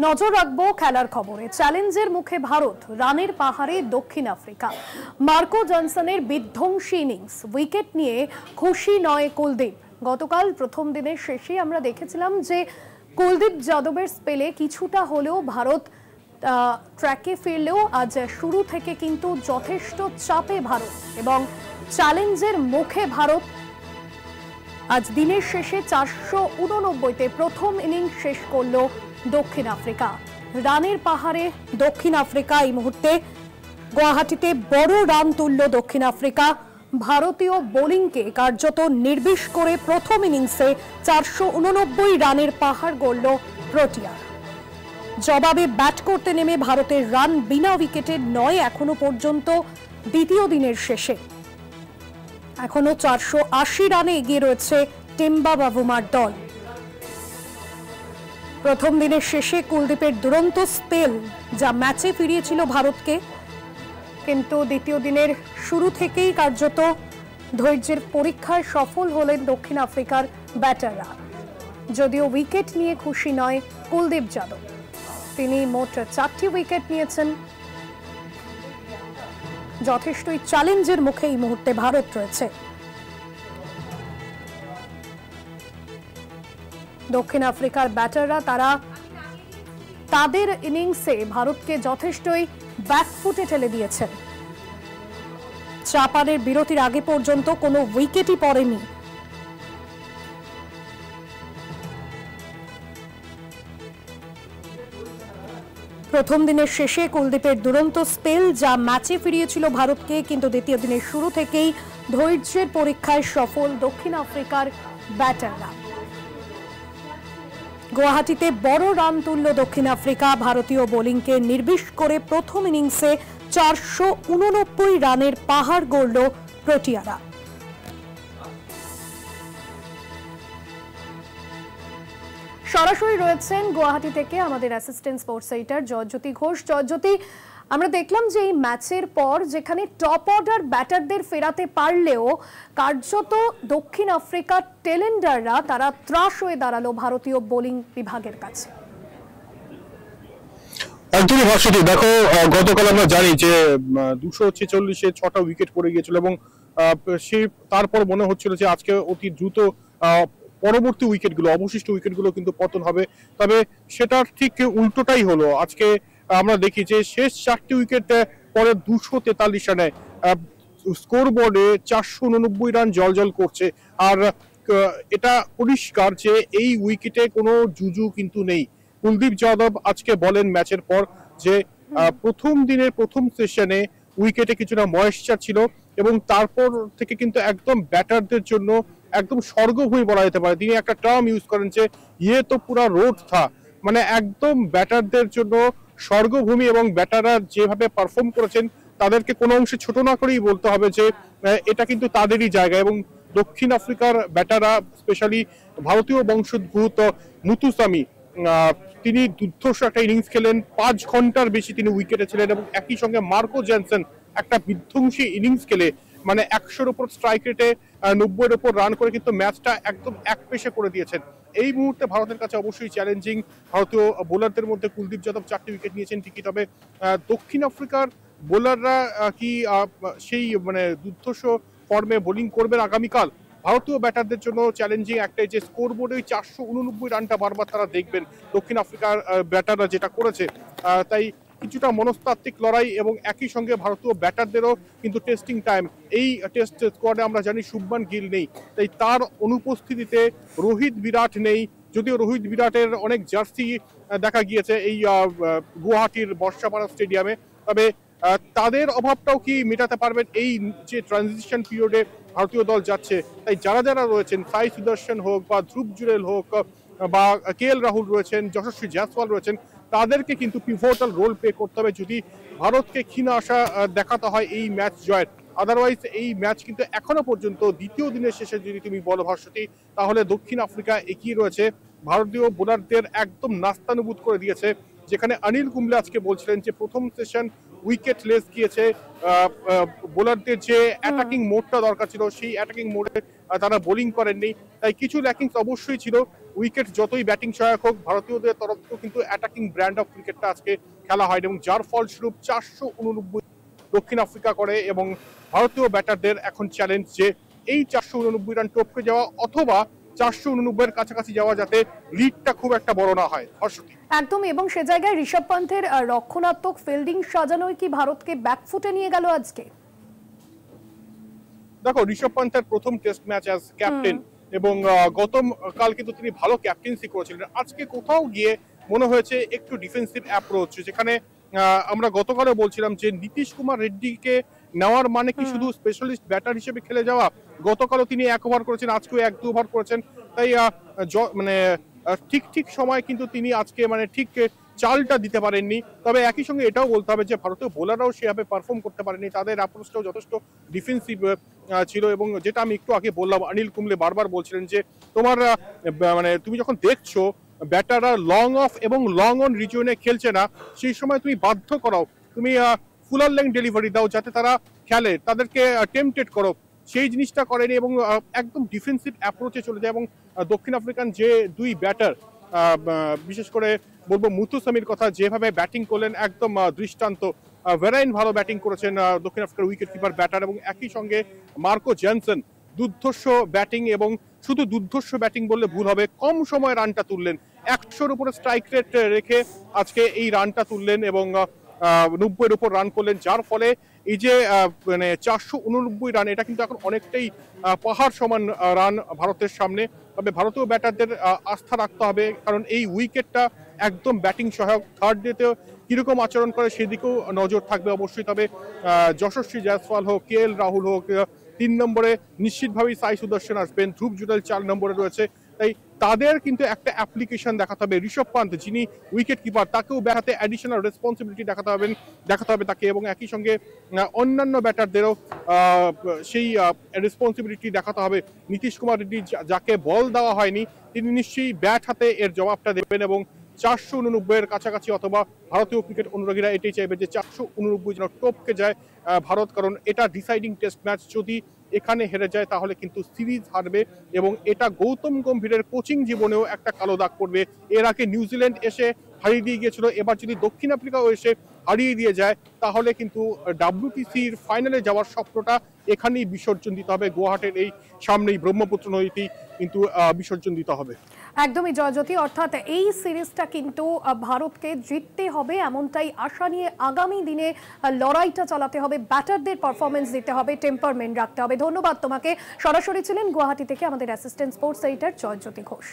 নজর রাখবো খেলার খবরে। চ্যালেঞ্জের মুখে ভারত, রানের পাহাড়ে দক্ষিণ আফ্রিকা। মার্কো জনসনের বিধ্বংসী ইনিংস, উইকেট নিয়ে খুশি নয় কুলদীপ। গতকাল প্রথম দিনের শেষে আমরা দেখেছিলাম যে কুলদীপ যাদবের স্পেলে কিছুটা হলেও ভারত ট্র্যাকে ফিরলেও আজ শুরু থেকে কিন্তু যথেষ্ট চাপে ভারত এবং চ্যালেঞ্জের মুখে ভারত। আজ দিনের শেষে 489-তে প্রথম ইনিংস শেষ করলো দক্ষিণ আফ্রিকা। রানের পাহাড়ে দক্ষিণ আফ্রিকা এই মুহূর্তে গুয়াহাটিতে বড় রান তুলল দক্ষিণ আফ্রিকা। ভারতীয় বোলিংকে কার্যত নির্বিষ করে প্রথম ইনিংসে 489 রানের পাহাড় গড়ল প্রোটিয়ার। জবাবে ব্যাট করতে নেমে ভারতের রান বিনা উইকেটে নয় এখনো পর্যন্ত দ্বিতীয় দিনের শেষে। এখনো 480 রানে এগিয়ে রয়েছে টিম্বা বাভুমার দল। প্রথম দিনের শেষে কুলদীপের দুরন্ত স্পেল যা ম্যাচে ফিরিয়েছিল ভারতকে, কিন্তু দ্বিতীয় দিনের শুরু থেকেই কার্যত ধৈর্যের পরীক্ষায় সফল হলেন দক্ষিণ আফ্রিকার ব্যাটাররা। যদিও উইকেট নিয়ে খুশি নয় কুলদীপ যাদব, তিনি মোট 4টি উইকেট নিয়েছেন। যথেষ্টই চ্যালেঞ্জের মুখে এই মুহূর্তে ভারত রয়েছে। দক্ষিণ আফ্রিকার ব্যাটাররা তারা তাদের ইনিংসে ভারতকে যথেষ্টই ব্যাকফুটে ঠেলে দিয়েছেন। চাপানের বিরতির আগে পর্যন্ত কোনো উইকেটই পড়েনি। প্রথম দিনের শেষে কুলদীপের দুরন্ত স্পেল যা ম্যাচে ফিরিয়েছিল ভারতকে, কিন্তু দ্বিতীয় দিনের শুরু থেকেই ধৈর্যের পরীক্ষায় সফল দক্ষিণ আফ্রিকার ব্যাটাররা। গুয়াহাটিতে বড় রান তুলল দক্ষিণ আফ্রিকা। ভারতীয় বোলিংকে নির্বিষ করে প্রথম ইনিংসে 489 রানের পাহাড় গড়ল প্রোটিয়ারা। সরাসরি রয়েছেন গুয়াহাটি থেকে আমাদের assistant sports editor Joyjyoti Ghosh. Joyjyoti, আমরা দেখলাম যে এই ম্যাচের পর যেখানে টপ অর্ডার ব্যাটারদের ফেরাতে পারলেও কার্যত দক্ষিণ আফ্রিকার টেলেন্ডাররা তারা ত্রাস হয়ে দাঁড়ালো ভারতীয় বোলিং বিভাগের কাছে। একদমই ভার্সিটি দেখো, গতকাল আমরা জানি যে 246-এ 6টা উইকেট পড়ে গিয়েছিল এবং সেই তারপর মনে হচ্ছিল যে আজকে অতি দ্রুত পরবর্তী উইকেটগুলো, অবশিষ্ট উইকেটগুলো কিন্তু পতন হবে। তবে সেটার ঠিক উল্টোটাই হলো। আজকে আমরা দেখি যে শেষ 4টি উইকেট পরে 243 রানে স্কোর বোর্ডে 489 রান জল করছে। আর এটা পরিষ্কার যে এই উইকেটে কোনো জুজু কিন্তু নেই। কুলদীপ যাদব আজকে বলেন ম্যাচের পর যে প্রথম দিনের প্রথম সেশনে উইকেটে কিছুটা ময়েশ্চার ছিল এবং তারপর থেকে কিন্তু একদম ব্যাটারদের জন্য একদম স্বর্গভূমি বলা যেতে পারে। তিনি একটা টার্ম ইউজ করেন যে ইয়ে তো পুরা রোড থা, মানে একদম ব্যাটারদের জন্য স্বর্গভূমি। এবং ব্যাটাররা যেভাবে পারফর্ম করেছেন তাদেরকে কোনো অংশে ছোট না করেই বলতে হবে যে এটা কিন্তু তাদেরই জায়গা। এবং দক্ষিণ আফ্রিকার ব্যাটাররা, স্পেশালি ভারতীয় বংশোদ্ভূত মুতুসামি, তিনি দুর্ধর্ষ একটা ইনিংস খেলেন। 5 ঘন্টার বেশি তিনি উইকেটে ছিলেন এবং একই সঙ্গে মার্কো জনসন একটা বিধ্বংসী ইনিংস খেলে মানে 100-র উপর স্ট্রাইক রেটে 90-এর উপর রান করে কিন্তু ম্যাচটা একদম একপেশে করে দিয়েছেন। এই মুহূর্তে ভারতের কাছে অবশ্যই চ্যালেঞ্জিং। ভারতীয় বোলারদের মধ্যে কুলদীপ যাদব 4টি উইকেট নিয়েছেন ঠিকই, তবে দক্ষিণ আফ্রিকার বোলাররা কি সেই মানে দুর্ধর্ষ ফর্মে বোলিং করবেন আগামীকাল? ভারতীয় ব্যাটারদের জন্য চ্যালেঞ্জিং একটাই যে স্কোর বোর্ডে ওই 489 রানটা বারবার তারা দেখবেন দক্ষিণ আফ্রিকার ব্যাটাররা যেটা করেছে। তাই কিছুটা মনস্তাত্ত্বিক লড়াই এবং একই সঙ্গে ভারতীয় ব্যাটারদেরও কিন্তু টেস্টিং টাইম। এই টেস্ট স্কোয়াডে আমরা জানি শুভমান গিল নেই, তাই তার অনুপস্থিতিতে রোহিত বিরাট নেই। যদিও রোহিত বিরাটের অনেক জার্সি দেখা গিয়েছে এই গুয়াহাটির বর্ষাপাড়া স্টেডিয়ামে, তবে তাদের অভাবটাও কি মেটাতে পারবেন এই যে ট্রানজিশন পিরিয়ডে ভারতীয় দল যাচ্ছে? তাই যারা যারা রয়েছেন, সাই সুদর্শন হোক বা ধ্রুব জুরেল হোক বা KL রাহুল রয়েছেন, যশস্বী জয়সওয়াল রয়েছেন, তাদেরকে কিন্তু পিভটাল রোল প্লে করতে হবে যদি ভারতকে ক্ষীণ আশা দেখাতে হয় এই ম্যাচ জয়ের। আদারওয়াইজ এই ম্যাচ কিন্তু এখনো পর্যন্ত দ্বিতীয় দিনের শেষে যদি তুমি বলো ভার্সিটি, তাহলে দক্ষিণ আফ্রিকা এগিয়ে রয়েছে। ভারতীয় বোলারদের একদম নাস্তানুবুদ করে দিয়েছে, যেখানে অনিল কুম্বলে আজকে বলছিলেন যে প্রথম সেশন উইকেট লেস গিয়েছে। বোলারদের যে অ্যাটাকিং মোডটা দরকার ছিল সেই অ্যাটাকিং মোডে তারা বোলিং করেননি, তাই কিছু ল্যাকিংস অবশ্যই ছিল। উইকেট যতই ব্যাটিং সহায়ক হোক, ভারতীয়দের তরফ থেকেও কিন্তু অ্যাটাকিং ব্র্যান্ড অফ ক্রিকেটটা আজকে খেলা হয় এবং যার ফলস্বরূপ 489 দক্ষিণ আফ্রিকা করে এবং ভারতীয় ব্যাটারদের এখন চ্যালেঞ্জ যে এই 489 রান টপকে যাওয়া অথবা 489 এর কাছাকাছি যাওয়া, যাতে লিডটা খুব একটা বড় না হয়। হর্ষতি একদম, এবং সে জায়গায় ঋষভ পান্থের রক্ষণাত্মক ফিল্ডিং সাজানোই কি ভারতকে ব্যাকফুটে নিয়ে গেল আজকে? দেখো, ঋষভ পান্থের প্রথম টেস্ট ম্যাচ অ্যাজ ক্যাপ্টেন এবং গতকাল কিন্তু তিনি ভালো ক্যাপ্টেন্সি করেছিলেন। আজকে কোথাও গিয়ে মনে হয়েছে একটু ডিফেন্সিভ অ্যাপ্রোচ, যেখানে আমরা গতকালও বলছিলাম যে নীতিশ কুমার রেড্ডিকে নেওয়ার মানে কি শুধু স্পেশালিস্ট ব্যাটার হিসেবে খেলে যাওয়া। গতকালও তিনি 1 ওভার করেছেন, আজকেও 1-2 ওভার করেছেন, তাই মানে ঠিক সময় কিন্তু তিনি আজকে মানে ঠিক চালটা দিতে পারেননি। তবে একই সঙ্গে এটাও বলতে হবে যে ভারতীয় বোলাররাও সেভাবে পারফর্ম করতে পারেনি, তাদের অ্যাপ্রোচটাও যথেষ্ট ডিফেন্সিভ ছিল। এবং যেটা আমি একটু আগে বললাম, অনিল কুম্বলে বারবার বলছিলেন যে তোমার মানে তুমি যখন দেখছো ব্যাটাররা লং অফ এবং লং অন রিজিয়নে খেলছে না, সেই সময় তুমি বাধ্য করাও, তুমি ফুলার লেন্থ ডেলিভারি দাও যাতে তারা খেলে, তাদেরকে টেম্পটেড করো। সেই জিনিসটা করেনি এবং একদম ডিফেন্সিভ অ্যাপ্রোচে চলে যায়। এবং দক্ষিণ আফ্রিকান যে দুই ব্যাটার, বিশেষ করে বলবো মুতুসামির কথা, যেভাবে ব্যাটিং করলেন একদম দৃষ্টান্ত। ভেরাইন ভালো ব্যাটিং করেছেন দক্ষিণ আফ্রিকার উইকেট কিপার ব্যাটার, এবং একই সঙ্গে মার্কো জনসন দুর্ধর্ষ ব্যাটিং, এবং শুধু দুর্ধর্ষ ব্যাটিং বললে ভুল হবে, কম সময়ে রানটা তুললেন, 100-র উপরে স্ট্রাইক রেট রেখে আজকে এই রানটা তুললেন এবং 90-এর উপর রান করলেন, যার ফলে এই যে মানে 489 রান, এটা কিন্তু এখন অনেকটাই পাহাড় সমান রান ভারতের সামনে। তবে ভারতীয় ব্যাটারদের আস্থা রাখতে হবে, কারণ এই উইকেটটা একদম ব্যাটিং সহায়ক। থার্ড ডেতেও কিরকম আচরণ করে সেদিকেও নজর থাকবে অবশ্যই। তবে যশস্বী জয়সওয়াল হোক, KL রাহুল হোক, 3 নম্বরে নিশ্চিতভাবেই সাই সুদর্শন আসবেন, ধ্রুব জুড়েল 4 নম্বরে রয়েছে, তাই তাদের কিন্তু একটা অ্যাপ্লিকেশন দেখাতে হবে। ঋষভ পান্থ যিনি উইকেট কিপার, তাকেও ব্যাটাতে অ্যাডিশনাল রেসপন্সিবিলিটি দেখাতে হবে তাকে, এবং একই সঙ্গে অন্যান্য ব্যাটারদেরও সেই রেসপন্সিবিলিটি দেখাতে হবে। নীতিশ কুমার রেড্ডি যাকে বল দেওয়া হয়নি, তিনি নিশ্চয়ই ব্যাট হাতে এর জবাবটা দেবেন এবং 489-এর কাছাকাছি, অথবা ভারতীয় ক্রিকেট অনুরাগীরা এটাই চাইবে যে 489 যেন টপকে যায় ভারত, কারণ এটা ডিসাইডিং টেস্ট ম্যাচ। যদি এখানে হেরে যায় তাহলে কিন্তু সিরিজ হারবে এবং এটা গৌতম গম্ভীরের কোচিং জীবনেও একটা কালো দাগ পড়বে। এর আগে নিউজিল্যান্ড এসে হারিয়ে দিয়ে গিয়েছিল, এবার যদি দক্ষিণ আফ্রিকাও এসে হারিয়ে দিয়ে যায় তাহলে কিন্তু WTCর ফাইনালে যাওয়ার স্বপ্নটা এখানেই বিসর্জন দিতে হবে। গুয়াহাটির এই সামনেই ব্রহ্মপুত্র নদীতেই কিন্তু বিসর্জন দিতে হবে। একদমই জয়জ্যোতি, অর্থাৎ এই সিরিজটা কিন্তু ভারতকে জিততে হবে, এমনটাই আশা নিয়ে আগামী দিনে লড়াইটা চালাতে হবে, ব্যাটারদের পারফরমেন্স দিতে হবে, টেম্পারমেন্ট রাখতে হবে। ধন্যবাদ তোমাকে। সরাসরি ছিলেন গুয়াহাটি থেকে আমাদের assistant sports editor Joyjyoti Ghosh.